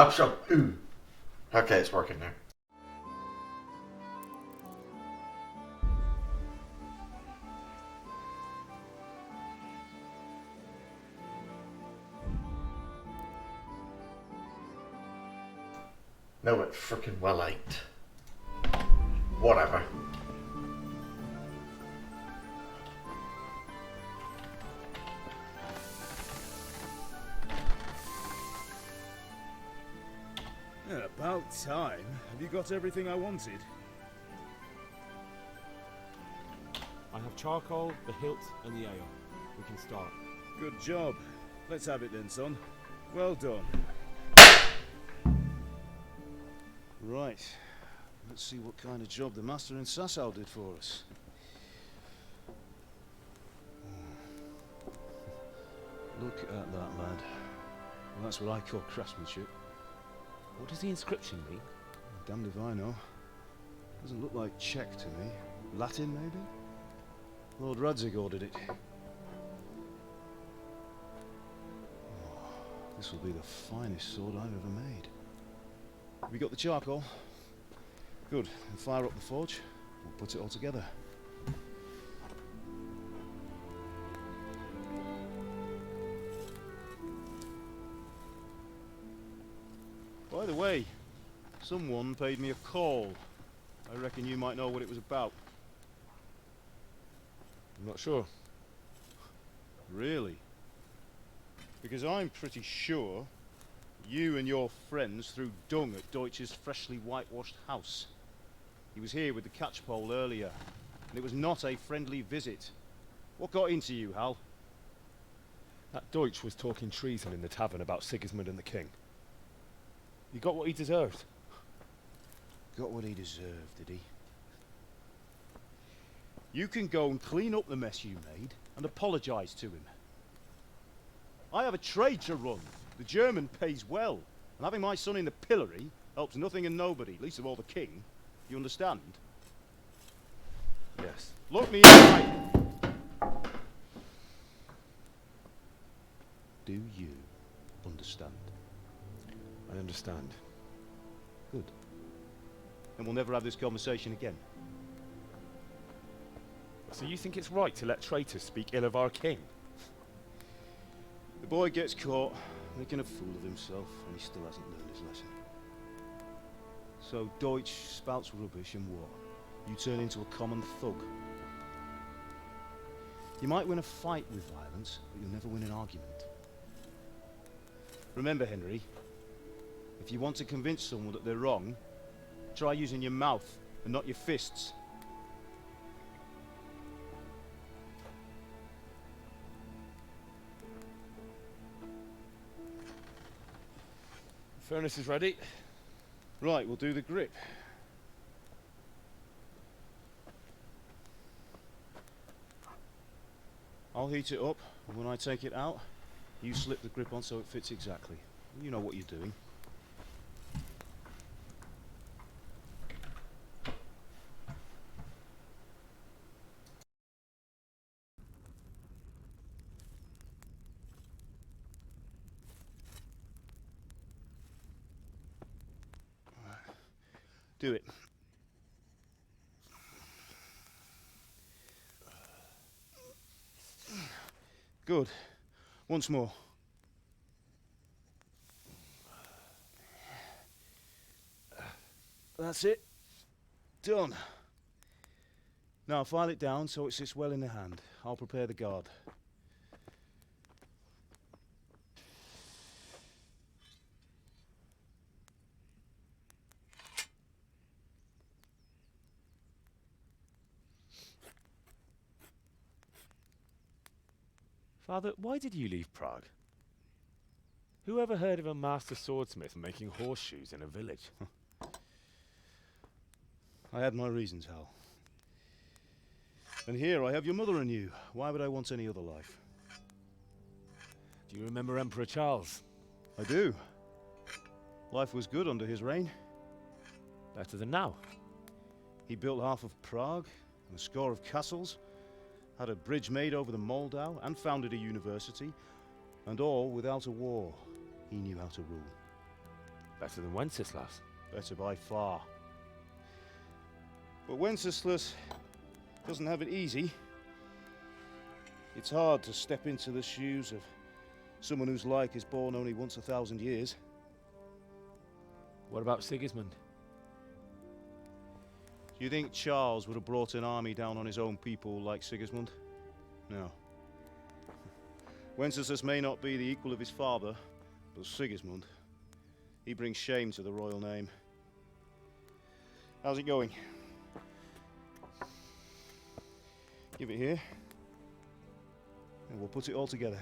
Oh, sure. Ooh. Okay, it's working now. No, it freaking well ain't. Whatever. Yeah, about time. Have you got everything I wanted? I have charcoal, the hilt, and the ale. We can start. Good job. Let's have it then, son. Well done. Right. Let's see what kind of job the master in Sasau did for us. Look at that, lad. Well, that's what I call craftsmanship. What does the inscription mean? Damned if I know. Doesn't look like Czech to me. Latin, maybe? Lord Radzig ordered it. Oh, this will be the finest sword I've ever made. Have you got the charcoal? Good. Then fire up the forge. We'll put it all together. By the way, someone paid me a call. I reckon you might know what it was about. I'm not sure. Really? Because I'm pretty sure you and your friends threw dung at Deutsch's freshly whitewashed house. He was here with the catchpole earlier, and it was not a friendly visit. What got into you, Hal? That Deutsch was talking treason in the tavern about Sigismund and the king. He got what he deserved. Got what he deserved, did he? You can go and clean up the mess you made and apologise to him. I have a trade to run. The German pays well, and having my son in the pillory helps nothing and nobody, least of all the king. You understand? Yes. Look me in the eye. Do you understand? I understand. Good. Then we'll never have this conversation again. So you think it's right to let traitors speak ill of our king? The boy gets caught, making a fool of himself, and he still hasn't learned his lesson. So Deutsch spouts rubbish, and what? You turn into a common thug. You might win a fight with violence, but you'll never win an argument. Remember, Henry, if you want to convince someone that they're wrong, try using your mouth and not your fists. Furnace is ready. Right, we'll do the grip. I'll heat it up, and when I take it out, you slip the grip on so it fits exactly. You know what you're doing. Do it. Good. Once more. That's it. Done. Now file it down so it sits well in the hand. I'll prepare the guard. Father, why did you leave Prague? Who ever heard of a master swordsmith making horseshoes in a village? I had my reasons, Hal. And here I have your mother and you. Why would I want any other life? Do you remember Emperor Charles? I do. Life was good under his reign. Better than now. He built half of Prague and a score of castles, had a bridge made over the Moldau, and founded a university, and all without a war. He knew how to rule. Better than Wenceslas. Better by far. But Wenceslas doesn't have it easy. It's hard to step into the shoes of someone whose like is born only once 1,000 years. What about Sigismund? Do you think Charles would have brought an army down on his own people like Sigismund? No. Wenceslas may not be the equal of his father, but Sigismund, he brings shame to the royal name. How's it going? Give it here, and we'll put it all together.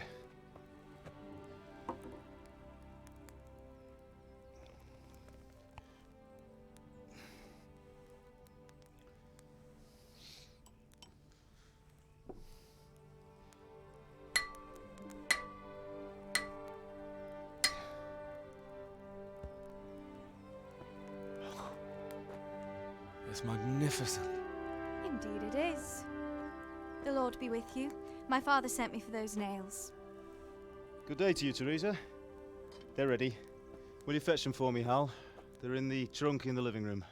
It's magnificent. Indeed it is. The Lord be with you. My father sent me for those nails. Good day to you, Teresa. They're ready. Will you fetch them for me, Hal? They're in the trunk in the living room.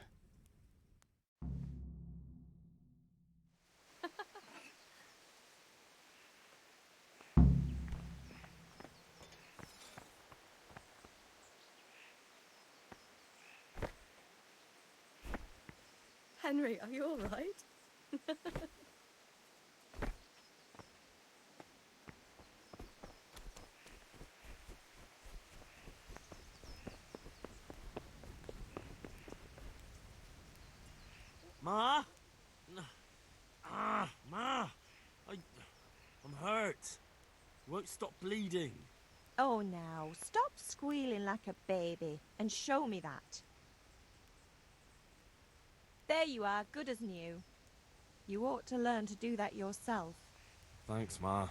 Henry, are you all right? Ma? Ma! I'm hurt. You won't stop bleeding. Oh, now, stop squealing like a baby and show me that. There you are, good as new. You ought to learn to do that yourself. Thanks, Ma.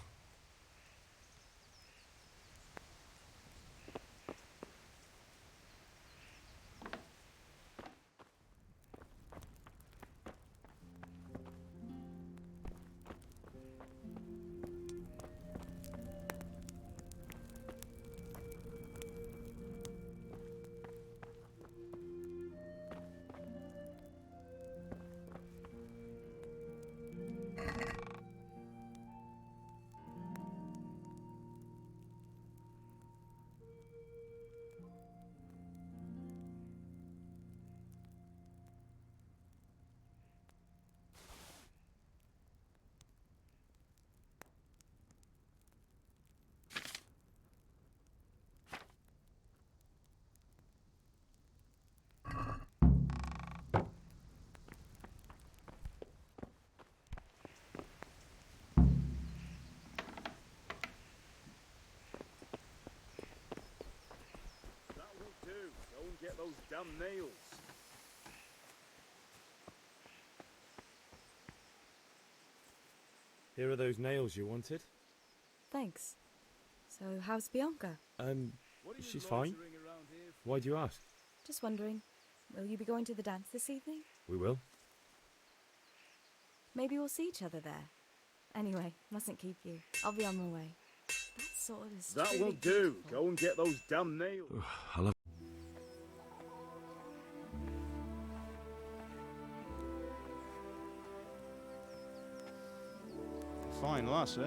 Go and get those damn nails. Here are those nails you wanted. Thanks. So, how's Bianca? She's fine. Why do you ask? Just wondering, will you be going to the dance this evening? We will. Maybe we'll see each other there. Anyway, mustn't keep you. I'll be on my way. That sword is That truly won't do. beautiful. Go and get those damn nails. I love. Fine lass, eh?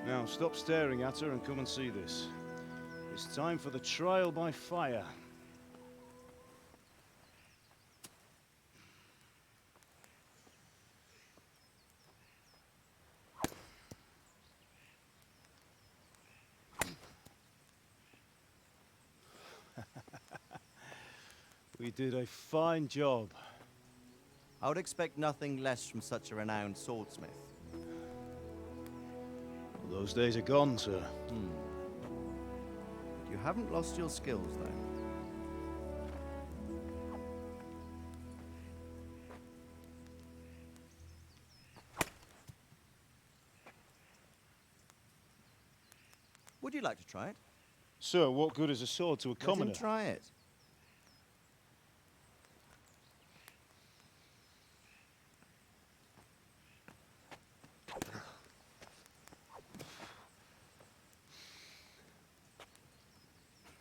Now stop staring at her and come and see this. It's time for the trial by fire. We did a fine job. I would expect nothing less from such a renowned swordsmith. Those days are gone, sir. You haven't lost your skills, though. Would you like to try it? Sir, what good is a sword to a Let him commoner? try it.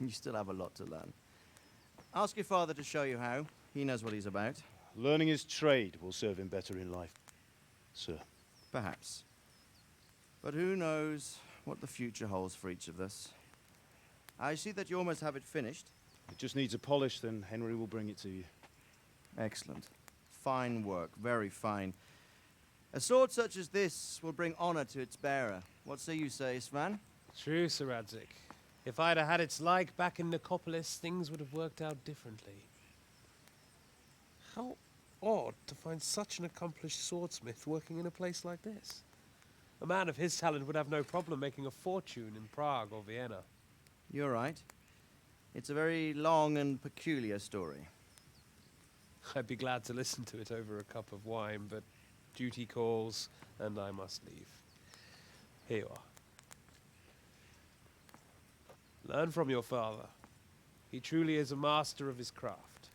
You still have a lot to learn. Ask your father to show you how. He knows what he's about. Learning his trade will serve him better in life, sir. Perhaps. But who knows what the future holds for each of us. I see that you almost have it finished. It just needs a polish, then Henry will bring it to you. Excellent. Fine work, very fine. A sword such as this will bring honor to its bearer. What say you, Svan? True, Sir Radzik. If I'd have had its like back in Nicopolis, things would have worked out differently. How odd to find such an accomplished swordsmith working in a place like this. A man of his talent would have no problem making a fortune in Prague or Vienna. You're right. It's a very long and peculiar story. I'd be glad to listen to it over a cup of wine, but duty calls, and I must leave. Here you are. Learn from your father. He truly is a master of his craft.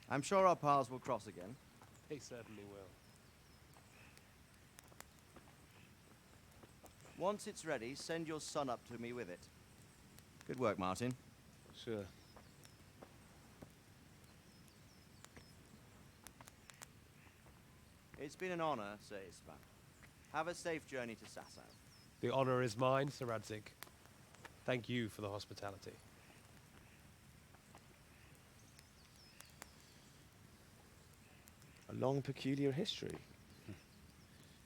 I'm sure our paths will cross again. They certainly will. Once it's ready, send your son up to me with it. Good work, Martin. Sir. It's been an honor, Sir Isvan. Have a safe journey to Sasau. The honor is mine, Sir Radzik. Thank you for the hospitality. A long, peculiar history.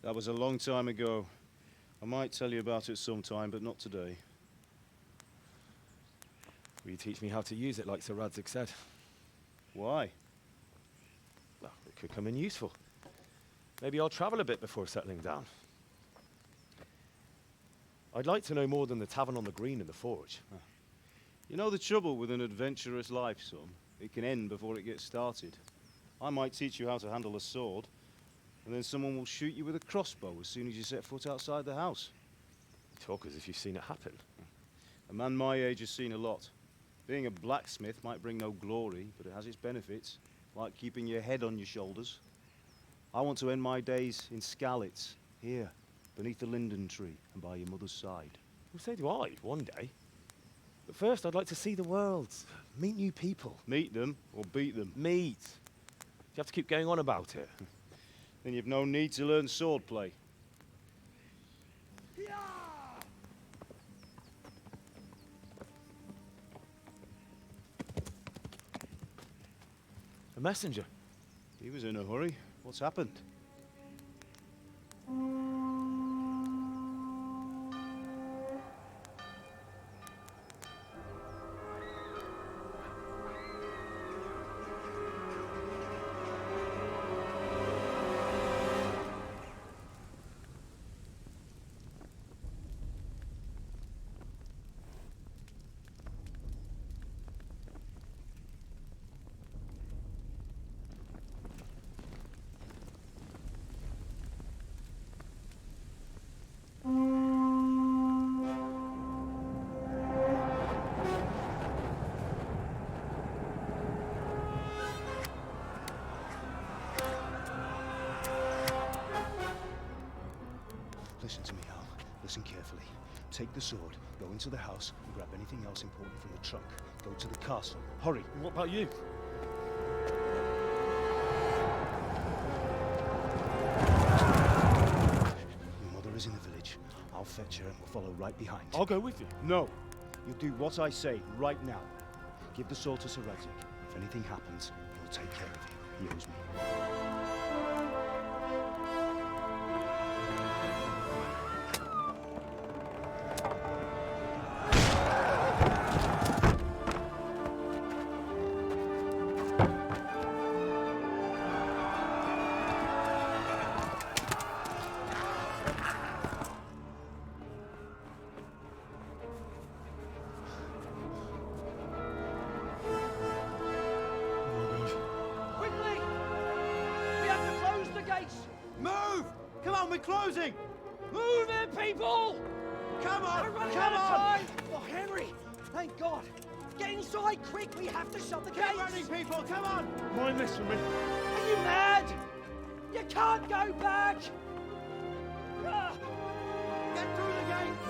That was a long time ago. I might tell you about it sometime, but not today. Will you teach me how to use it, like Sir Radzik said? Why? Well, it could come in useful. Maybe I'll travel a bit before settling down. I'd like to know more than the tavern on the green and the forge. You know the trouble with an adventurous life, son? It can end before it gets started. I might teach you how to handle a sword, and then someone will shoot you with a crossbow as soon as you set foot outside the house. You talk as if you've seen it happen. A man my age has seen a lot. Being a blacksmith might bring no glory, but it has its benefits, like keeping your head on your shoulders. I want to end my days in Skalitz, here, beneath the linden tree and by your mother's side. Well, so do I, one day. But first, I'd like to see the world, meet new people. Meet them or beat them. Meet. You have to keep going on about it. Then you've no need to learn swordplay. A messenger. He was in a hurry. What's happened? Listen to me, Hal. Listen carefully. Take the sword, go into the house, and grab anything else important from the trunk. Go to the castle. Hurry! What about you? Your mother is in the village. I'll fetch her and we'll follow right behind. I'll go with you. No! You'll do what I say right now. Give the sword to Sir Radzik. If anything happens, he'll take care of you. He owes me. Quickly! We have to close the gates! Move! Come on, we're closing! Move it, people! Come on! We're running Come out of on! time! Oh, Henry! Thank God! Get inside, quick! We have to shut the Keep gates! running, people! Come on! Mind this for me. Are you mad? You can't go back! Ah, Get through the gates!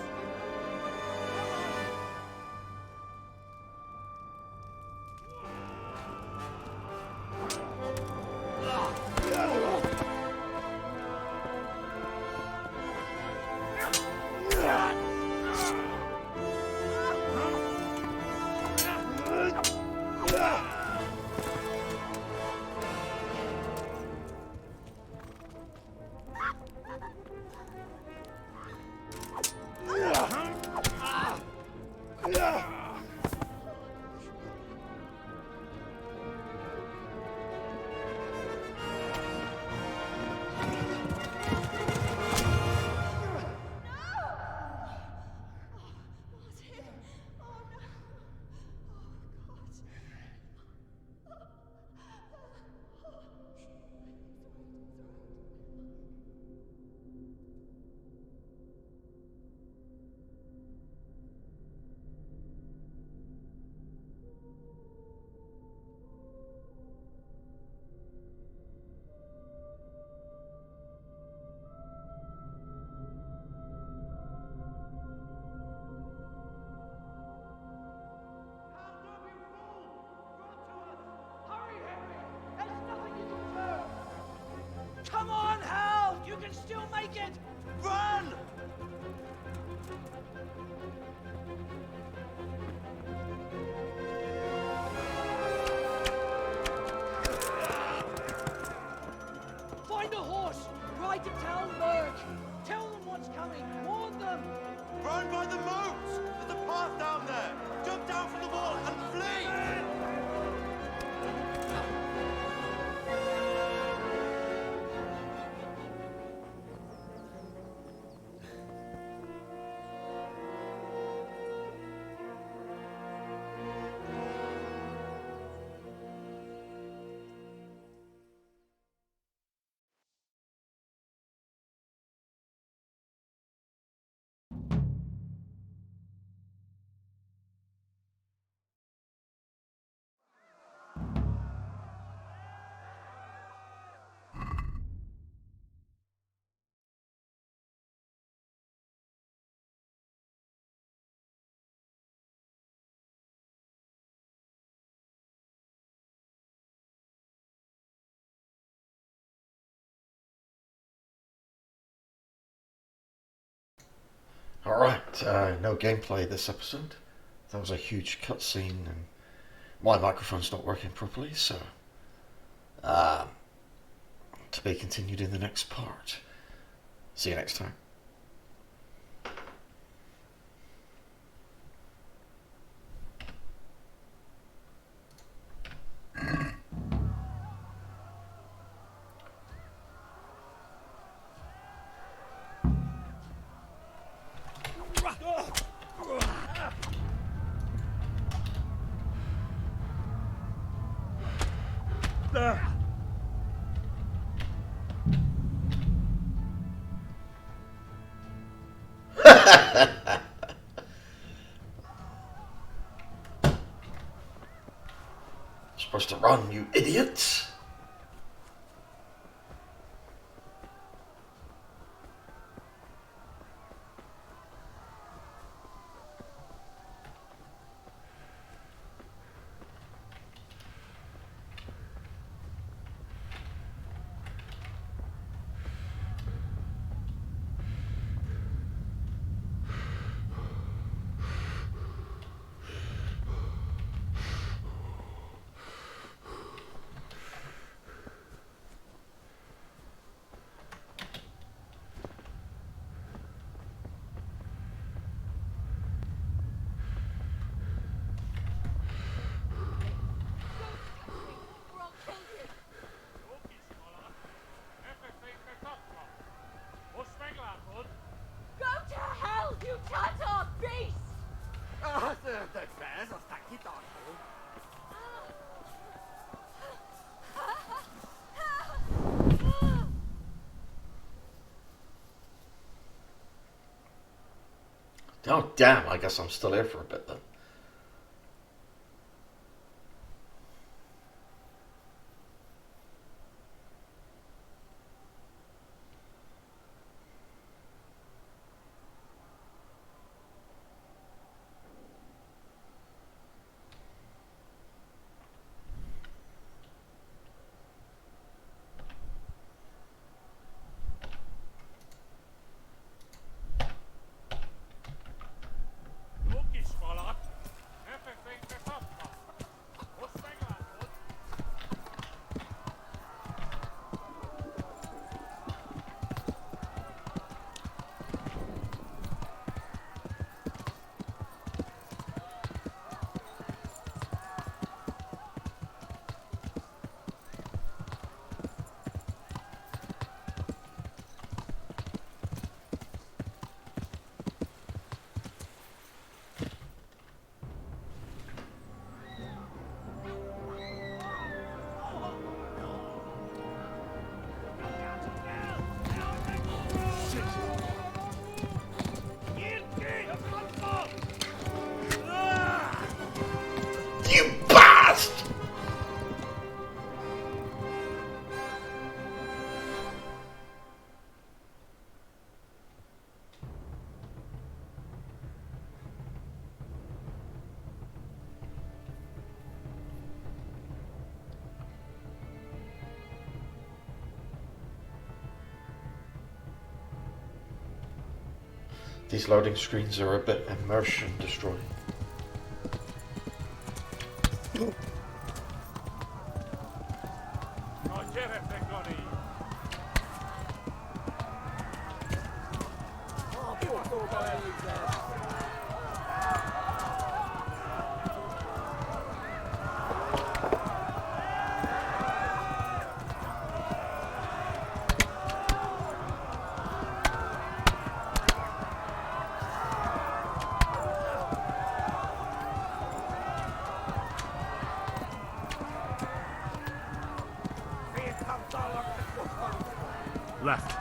Alright, no gameplay this episode. That was a huge cutscene and my microphone's not working properly, so to be continued in the next part. See you next time. Supposed to run, you idiots! Oh damn, I guess I'm still here for a bit then. You bastard! These loading screens are a bit immersion destroying. Left.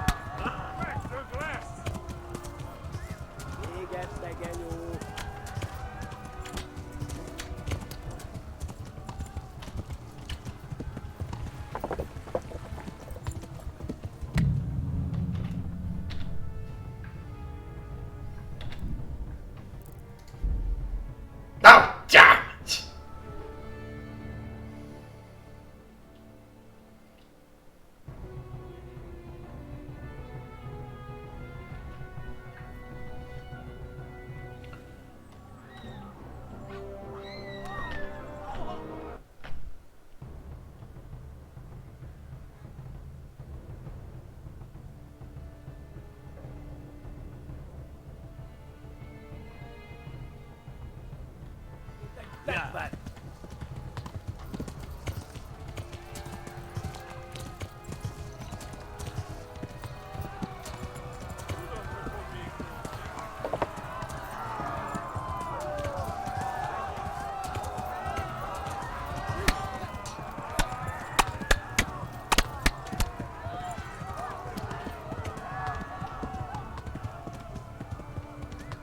Oh, damn it! Yeah.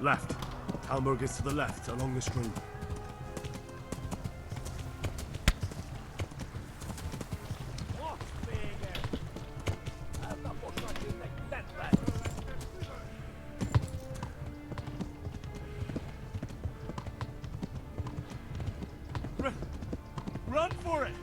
Left. Hamburg is to the left, along the stream. Run for it!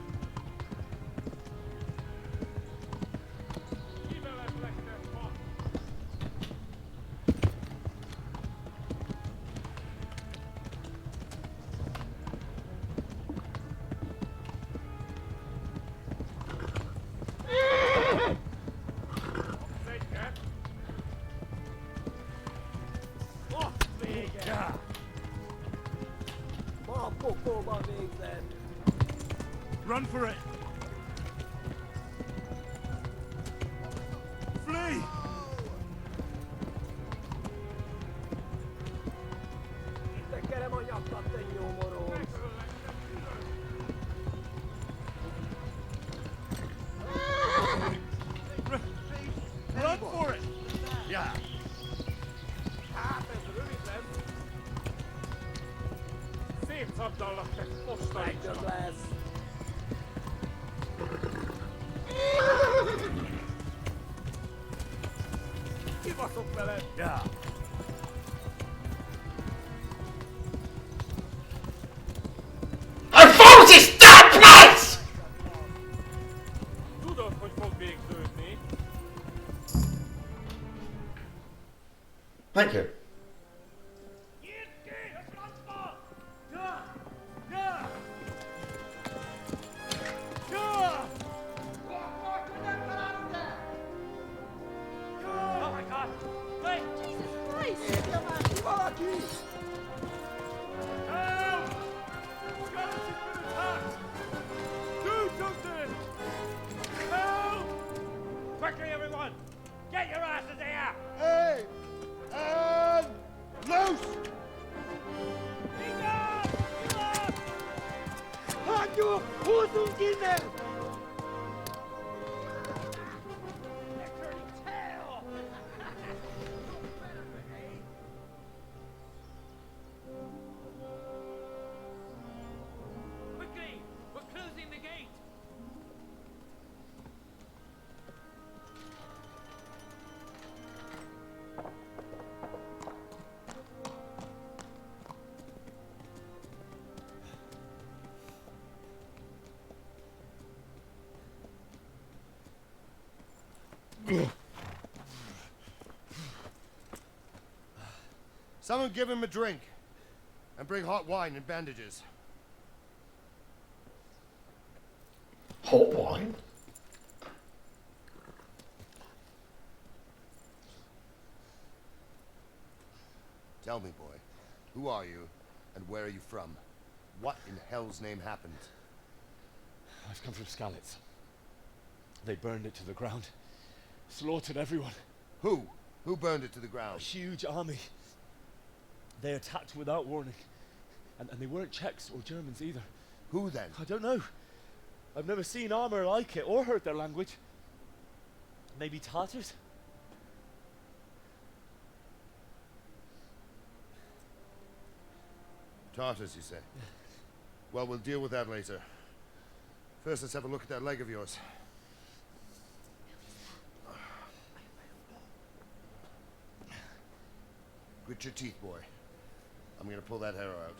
Run for it! Flee! Run for it! Yeah. Yeah. I found this damn place! Thank you. Oh my God! Wait! Jesus Christ! Help! Skeleton's been attacked! Do something! Help! Quickly, everyone! Get your asses here! Hey! And loose! Hanyo! Husum Kinder! Quickly! We're closing the gate! Someone give him a drink. And bring hot wine and bandages. Hot wine? Tell me, boy, who are you and where are you from? What in hell's name happened? I've come from Skalitz. They burned it to the ground. Slaughtered everyone. Who? Who burned it to the A ground? huge army. They attacked without warning. And they weren't Czechs or Germans either. Who then? I don't know. I've never seen armor like it or heard their language. Maybe Tatars? Tartars, you say? Well, we'll deal with that later. First, let's have a look at that leg of yours. Grit your teeth, boy. I'm gonna pull that arrow out.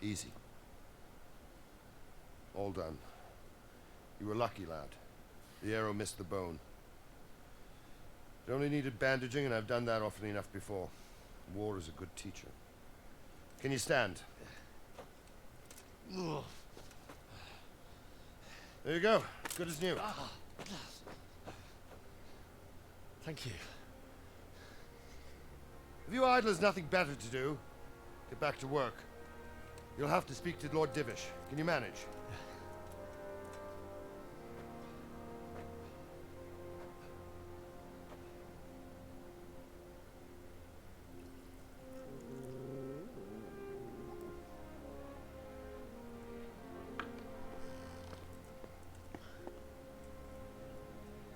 Easy. All done. You were lucky, lad. The arrow missed the bone. It only needed bandaging, and I've done that often enough before. War is a good teacher. Can you stand? There you go. Good as new. Thank you. If you idlers nothing better to do, get back to work. You'll have to speak to Lord Divish. Can you manage?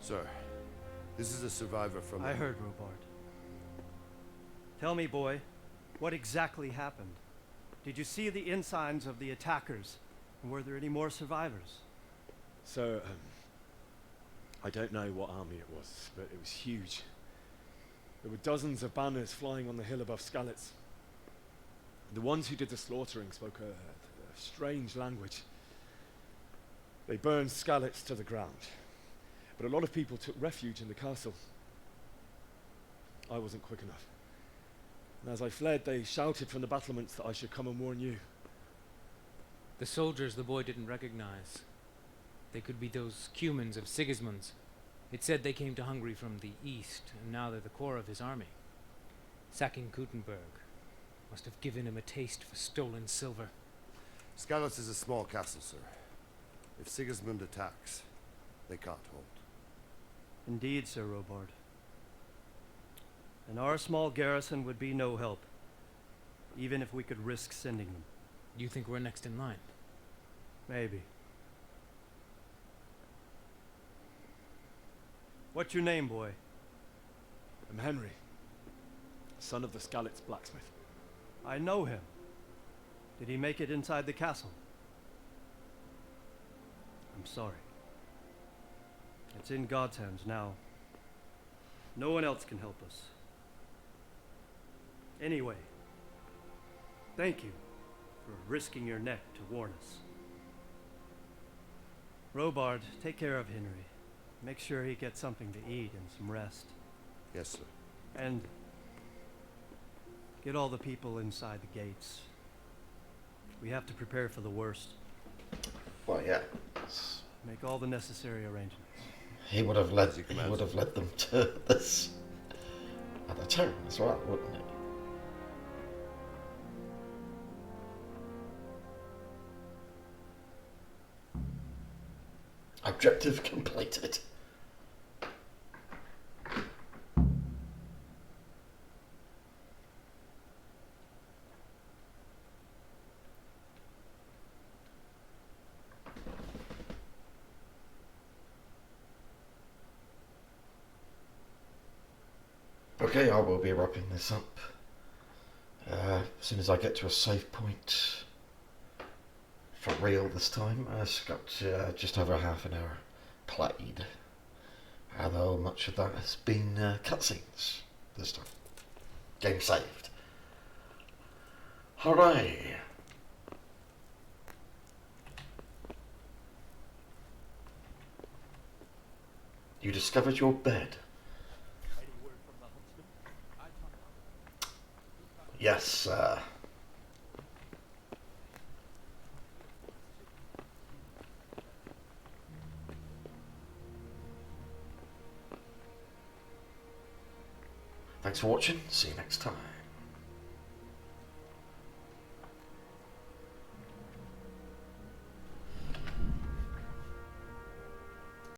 Sir, this is a survivor from... I heard, Robard. Tell me, boy, what exactly happened? Did you see the ensigns of the attackers? And were there any more survivors? So, I don't know what army it was, but it was huge. There were dozens of banners flying on the hill above Skalitz. The ones who did the slaughtering spoke a strange language. They burned Skalitz to the ground, but a lot of people took refuge in the castle. I wasn't quick enough. And as I fled, they shouted from the battlements that I should come and warn you. The soldiers the boy didn't recognize. They could be those Cumans of Sigismund's. It said they came to Hungary from the east, and now they're the core of his army. Sacking Gutenberg must have given him a taste for stolen silver. Skalitz is a small castle, sir. If Sigismund attacks, they can't hold. Indeed, Sir Robard. And our small garrison would be no help, even if we could risk sending them. You think we're next in line? Maybe. What's your name, boy? I'm Henry, son of the Skalitz blacksmith. I know him. Did he make it inside the castle? I'm sorry. It's in God's hands now. No one else can help us. Anyway, thank you for risking your neck to warn us. Robard, take care of Henry. Make sure he gets something to eat and some rest. Yes, sir. And get all the people inside the gates. We have to prepare for the worst. Well, yeah. Make all the necessary arrangements. He would have led them to this at the turn as well, wouldn't he? Objective completed. Okay, I will be wrapping this up as soon as I get to a safe point. For real this time. It's got just over half an hour played, although much of that has been cutscenes this time. Game saved. Hooray! You discovered your bed. Yes, sir. Thanks for watching. See you next time.